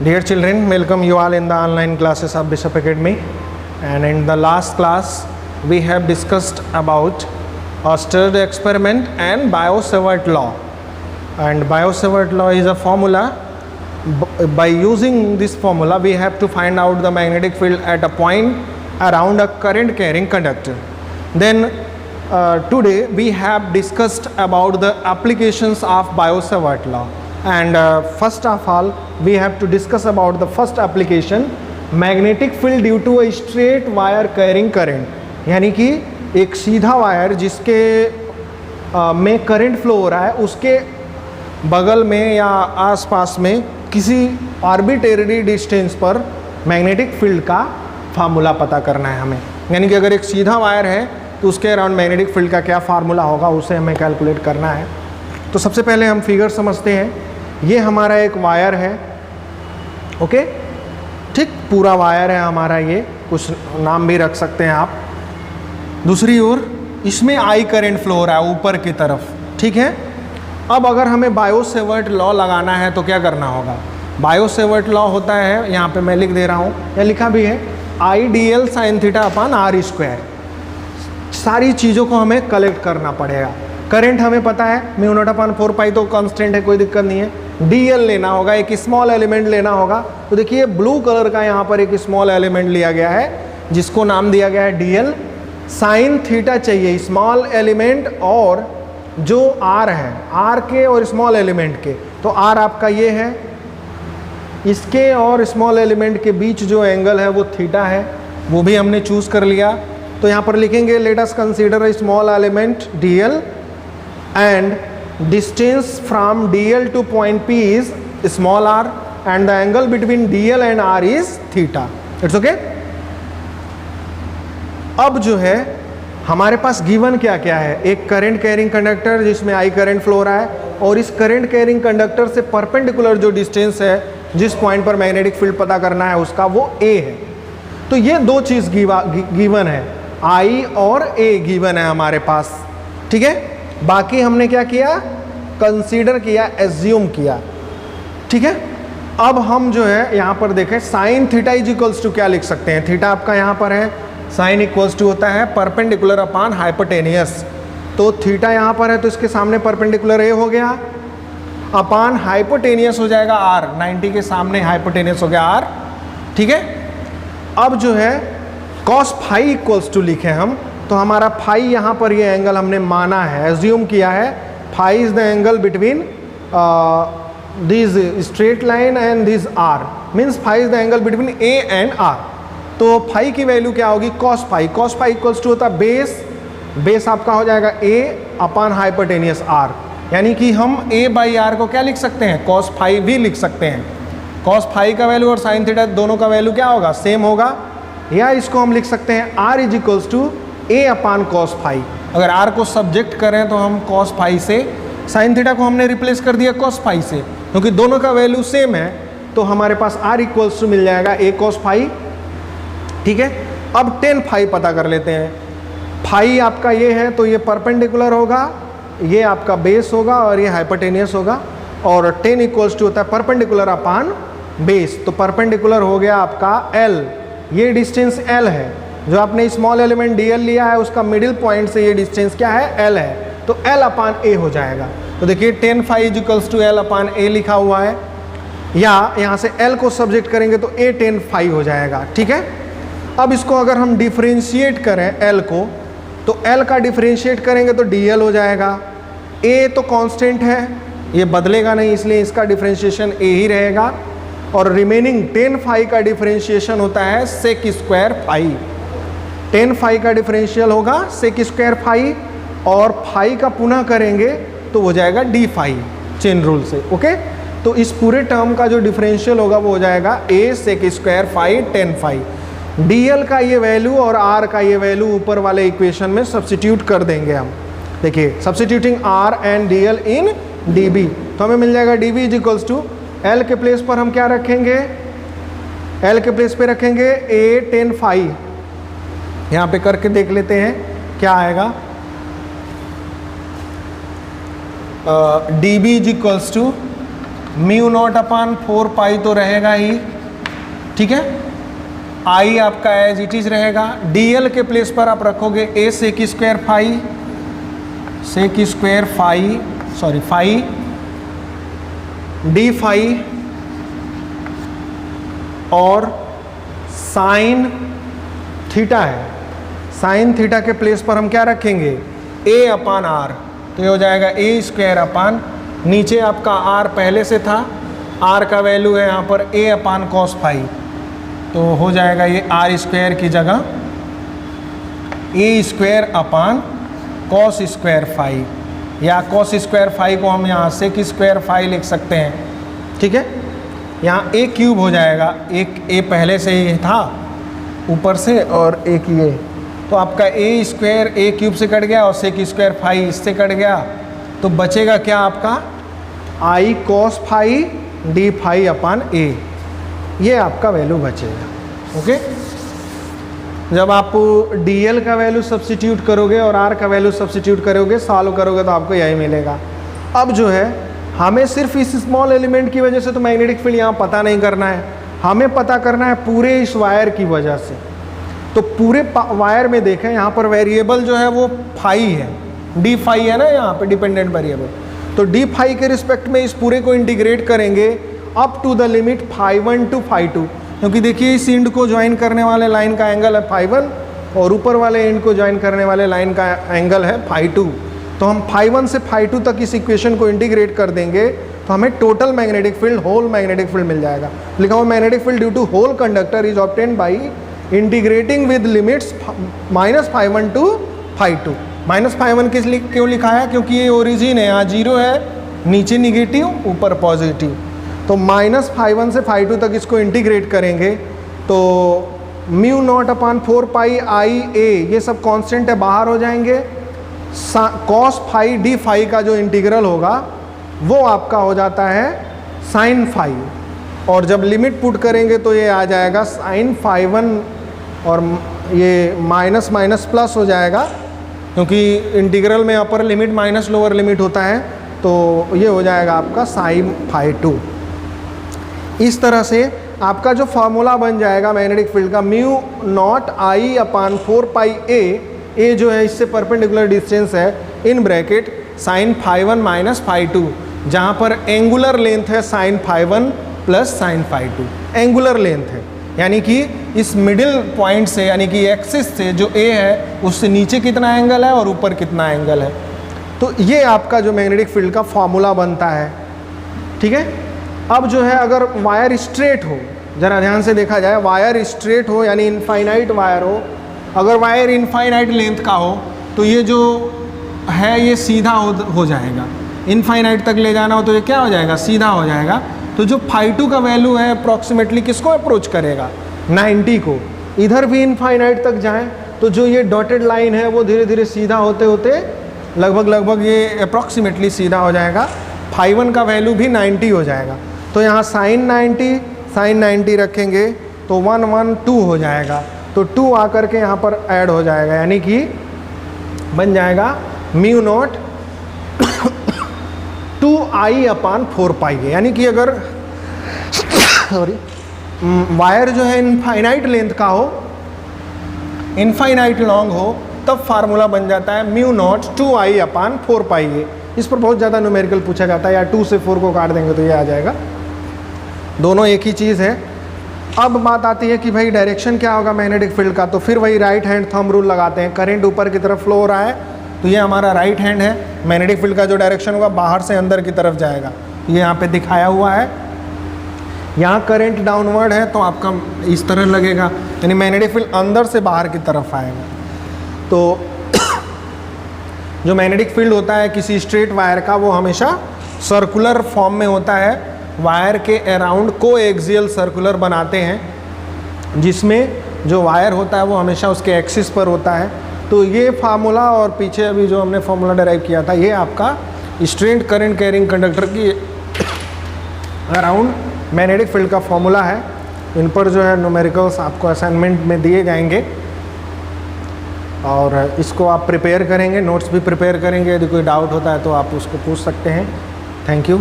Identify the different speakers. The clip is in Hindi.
Speaker 1: Dear children, welcome you all in the online classes of Bishop Academy. And in the last class, we have discussed about Oersted experiment and Biot-Savart law. And Biot-Savart law is a formula. By using this formula, we have to find out the magnetic field at a point around a current carrying conductor. Then today we have discussed about the applications of Biot-Savart law. And first of all, we have to discuss about the first application, magnetic field due to a straight wire carrying current. यानी कि एक सीधा वायर जिसके में करंट फ्लो हो रहा है, उसके बगल में या आसपास में किसी आर्बिट्रेरी डिस्टेंस पर मैग्नेटिक फील्ड का फार्मूला पता करना है हमें. यानी कि अगर एक सीधा वायर है तो उसके अराउंड मैग्नेटिक फील्ड का क्या फार्मूला होगा, उसे हमें कैलकुलेट करना है. तो सबसे पहले हम फिगर समझते हैं. ये हमारा एक वायर है, ओके, ठीक, पूरा वायर है हमारा. ये कुछ नाम भी रख सकते हैं आप. दूसरी ओर इसमें आई करंट फ्लो हो रहा है ऊपर की तरफ, ठीक है. अब अगर हमें बायो-सेवर्ट लॉ लगाना है तो क्या करना होगा. बायो-सेवर्ट लॉ होता है, यहाँ पे मैं लिख दे रहा हूँ या लिखा भी है, I D L sine theta upon r square. सारी चीज़ों को हमें कलेक्ट करना पड़ेगा. करंट हमें पता है म्यू नॉट अपान 4 पाई, तो कांस्टेंट है, कोई दिक्कत नहीं है. डीएल लेना होगा, एक स्मॉल एलिमेंट लेना होगा. तो देखिए ब्लू कलर का यहाँ पर एक स्मॉल एलिमेंट लिया गया है जिसको नाम दिया गया है डीएल. साइन थीटा चाहिए स्मॉल एलिमेंट और जो आर है, आर के और स्मॉल एलिमेंट के. तो आर आपका ये है, इसके और स्मॉल एलिमेंट के बीच जो एंगल है वो थीटा है, वो भी हमने चूज कर लिया. तो यहाँ पर लिखेंगे let us consider a small element DL and distance from DL to point P is small r and the angle between DL and R is theta. It's okay. अब जो है हमारे पास गिवन क्या क्या है. एक करंट कैरिंग कंडक्टर जिसमें आई करंट फ्लो हो रहा है, और इस करंट कैरिंग कंडक्टर से परपेंडिकुलर जो डिस्टेंस है, जिस पॉइंट पर मैग्नेटिक फील्ड पता करना है उसका, वो A है. तो ये दो चीज गिवन है, I और A गिवन है हमारे पास, ठीक है. बाकी हमने क्या किया, कंसीडर किया, एज्यूम किया, ठीक है. अब हम जो है यहाँ पर देखें, sine theta is equals to क्या लिख सकते हैं. थीटा आपका यहाँ पर है, साइन इक्वल्स टू होता है परपेंडिकुलर अपान हाइपोटेनियस. तो थीटा यहाँ पर है तो इसके सामने परपेंडिकुलर ए हो गया, अपान हाइपोटेनियस हो जाएगा आर. 90 के सामने हाइपोटेनियस हो गया आर, ठीक है. अब जो है कॉस फाई इक्वल्स टू लिखे हम, तो हमारा फाई यहाँ पर ये एंगल हमने माना है, एज्यूम किया है. Phi is the angle between this straight line and this r, means phi is the angle between a and r. तो फाई की वैल्यू क्या होगी, cos phi. Cos phi equals to होता है बेस, बेस आपका हो जाएगा ए अपान हाइपोटेनियस आर. यानी कि हम ए बाई आर को क्या लिख सकते हैं, कॉस फाई भी लिख सकते हैं. कॉस फाई का वैल्यू और साइन थीटा दोनों का वैल्यू क्या होगा, सेम होगा. या इसको हम लिख सकते हैं r is equals to a upon cos phi. अगर आर को सब्जेक्ट करें तो हम कॉस फाई से, साइन थीटा को हमने रिप्लेस कर दिया कॉस फाई से, क्योंकि दोनों का वैल्यू सेम है. तो हमारे पास आर इक्वल्स टू मिल जाएगा ए कॉस फाई, ठीक है. अब टेन फाई पता कर लेते हैं. फाई आपका ये है तो ये परपेंडिकुलर होगा, ये आपका बेस होगा और ये हाइपोटेनियस होगा. और टेन इक्वल्स टू होता है परपेंडिकुलर अपान बेस. तो परपेंडिकुलर हो गया आपका एल, ये डिस्टेंस एल है. जो आपने स्मॉल एलिमेंट डीएल लिया है उसका मिडिल पॉइंट से ये डिस्टेंस क्या है, एल है. तो एल अपान ए हो जाएगा. तो देखिए tan phi equals to L upon A लिखा हुआ है, या यहाँ से एल को सब्जेक्ट करेंगे तो ए टेन फाई हो जाएगा, ठीक है. अब इसको अगर हम डिफ्रेंशिएट करें एल को, तो एल का डिफ्रेंशिएट करेंगे तो डीएल हो जाएगा. ए तो कांस्टेंट है, ये बदलेगा नहीं, इसलिए इसका डिफ्रेंशिएशन ए ही रहेगा. और रिमेनिंग टेन फाई का डिफ्रेंशिएशन होता है सेक स्क्वायर फाई. 10 फाई का डिफरेंशियल होगा सेक स्क्वायर फाई, और फाई का पुनः करेंगे तो हो जाएगा डी फाई चेन रूल से, ओके. तो इस पूरे टर्म का जो डिफरेंशियल होगा वो हो जाएगा A sec square phi 10 phi. DL का ये वैल्यू और आर का ये वैल्यू ऊपर वाले इक्वेशन में सब्स्टिट्यूट कर देंगे हम. देखिए substituting r and dl in dB, तो हमें मिल जाएगा dB is equals to, l के प्लेस पर हम क्या रखेंगे, एल के प्लेस पे रखेंगे ए 10 फाई. यहाँ पे करके देख लेते हैं क्या आएगा. D B is equals to mu naught upon 4 pi तो रहेगा ही, ठीक है। आई आपका एज इट इज रहेगा। dl के प्लेस पर आप रखोगे a sec square phi, sec square phi, sorry phi d phi, और साइन थीटा है, साइन थीटा के प्लेस पर हम क्या रखेंगे a अपान आर, तो ये हो जाएगा a स्क्वायर अपान, नीचे आपका r पहले से था, r का वैल्यू है यहाँ पर a अपान कॉस फाई, तो हो जाएगा ये r स्क्वायर की जगह a square upon cos square phi, या कॉस स्क्वायर फाई को हम यहाँ सेक स्क्वायर फाई लिख सकते हैं, ठीक है। यहाँ a क्यूब हो जाएगा, एक a पहले से ही था ऊपर से, और एक ये, तो आपका a स्क्वायर a क्यूब से कट गया और सेक स्क्वायर फाई इससे कट गया, तो बचेगा क्या आपका i cos phi d phi upon a, ये आपका वैल्यू बचेगा। ओके, जब आप dl का वैल्यू सब्स्टिट्यूट करोगे और r का वैल्यू सब्स्टिट्यूट करोगे, सॉल्व करोगे, तो आपको यही मिलेगा। अब जो है हमें सिर्फ इस स्मॉल एलिमेंट की वजह से तो मैग्नेटिक फील्ड यहाँ पता नहीं करना है, हमें पता करना है पूरे इस वायर की वजह से। तो पूरे वायर में देखें, यहाँ पर वेरिएबल जो है वो फाई है, डी फाई है ना यहाँ पे डिपेंडेंट वेरिएबल, तो डी फाई के रिस्पेक्ट में इस पूरे को इंटीग्रेट करेंगे up to the limit phi 1 to phi 2, क्योंकि देखिए इस एंड को ज्वाइन करने वाले लाइन का एंगल है फाई 1 और ऊपर वाले एंड को ज्वाइन करने वाले लाइन का एंगल है फाई 2, तो हम फाई 1 से फाई 2 तक इस इक्वेशन को इंटीग्रेट कर देंगे तो हमें total magnetic field, whole magnetic field मिल जाएगा। लिखा हुआ magnetic field due to whole conductor is obtained by integrating with limits minus phi 1 to phi 2। Minus phi 1 किस लिए क्यों लिखा है, क्योंकि ये ओरिजिन है, यहाँ 0 है, नीचे निगेटिव ऊपर पॉजिटिव, तो माइनस फाई 1 से फाई 2 तक इसको इंटीग्रेट करेंगे तो म्यू नॉट अपान 4 पाई आई ए, ये सब कांस्टेंट है, बाहर हो जाएंगे। कॉस फाई डी फाई का जो इंटीग्रल होगा वो आपका हो जाता है साइन फाई, और जब लिमिट पुट करेंगे तो ये आ जाएगा साइन फाई 1 और ये माइनस माइनस प्लस हो जाएगा, क्योंकि इंटीग्रल में upper limit minus lower limit होता है, तो ये हो जाएगा आपका साइन फाई 2। इस तरह से आपका जो फार्मूला बन जाएगा मैग्नेटिक फील्ड का, mu naught I upon 4 pi a जो है इससे परपेंडिकुलर डिस्टेंस है, in bracket sine phi 1 minus phi 2, जहाँ पर एंगुलर लेंथ है sine phi 1 plus sine phi 2, angular length है, यानी कि इस मिडिल पॉइंट से, यानी कि एक्सिस से जो ए है उससे नीचे कितना एंगल है और ऊपर कितना एंगल है, तो ये आपका जो मैग्नेटिक फील्ड का फॉर्मूला बनता है, ठीक है। अब जो है अगर वायर स्ट्रेट हो, ज़रा ध्यान से देखा जाए, वायर स्ट्रेट हो यानी इनफाइनाइट वायर हो, अगर वायर इनफाइनाइट लेंथ का हो तो ये जो है ये सीधा हो जाएगा, इनफाइनाइट तक ले जाना हो तो ये क्या हो जाएगा, सीधा हो जाएगा। तो जो फाई 2 का वैल्यू है अप्रॉक्सीमेटली किसको अप्रोच करेगा, 90 को। इधर भी इनफाइनाइट तक जाएं तो जो ये डॉटेड लाइन है वो धीरे धीरे सीधा होते होते लगभग ये अप्रॉक्सीमेटली सीधा हो जाएगा, फाई 1 का वैल्यू भी 90 हो जाएगा। तो यहाँ साइन 90 रखेंगे तो 1 1 2 हो जाएगा, तो 2 आकर के यहाँ पर ऐड हो जाएगा, यानी कि बन जाएगा म्यू नॉट 2i अपान 4 पाई है, यानी कि अगर सॉरी वायर जो है इनफाइनाइट लेंथ का हो, इनफाइनाइट लॉन्ग हो, तब फार्मूला बन जाता है म्यू नॉट 2i अपान 4 पाई है। इस पर बहुत ज़्यादा न्यूमेरिकल पूछा जाता है, या 2 से 4 को काट देंगे तो ये आ जाएगा, दोनों एक ही चीज़ है। अब बात आती है कि भाई डायरेक्शन क्या होगा मैग्नेटिक फील्ड का, तो फिर वही राइट हैंड थंब रूल लगाते हैं। करंट ऊपर की तरफ फ्लो हो रहा है तो ये हमारा राइट हैंड है, मैग्नेटिक फील्ड का जो डायरेक्शन होगा बाहर से अंदर की तरफ जाएगा, ये यहाँ पे दिखाया हुआ है। यहाँ करंट डाउनवर्ड है तो आपका इस तरह लगेगा, यानी मैग्नेटिक फील्ड अंदर से बाहर की तरफ आएगा। तो जो मैग्नेटिक फील्ड होता है किसी स्ट्रेट वायर का वो हमेशा सर्कुलर फॉर्म में होता है, वायर के अराउंड को एक्सियल सर्कुलर बनाते हैं, जिसमें जो वायर होता है वो हमेशा उसके एक्सिस पर होता है। तो ये फार्मूला और पीछे अभी जो हमने फार्मूला डेराइव किया था, ये आपका स्ट्रेट करंट कैरिंग कंडक्टर की अराउंड मैग्नेटिक फील्ड का फार्मूला है। इन पर जो है न्यूमेरिकल्स आपको असाइनमेंट में दिए जाएंगे और इसको आप प्रिपेयर करेंगे, नोट्स भी प्रिपेयर करेंगे। यदि कोई डाउट होता है तो आप उसको पूछ सकते हैं। Thank you.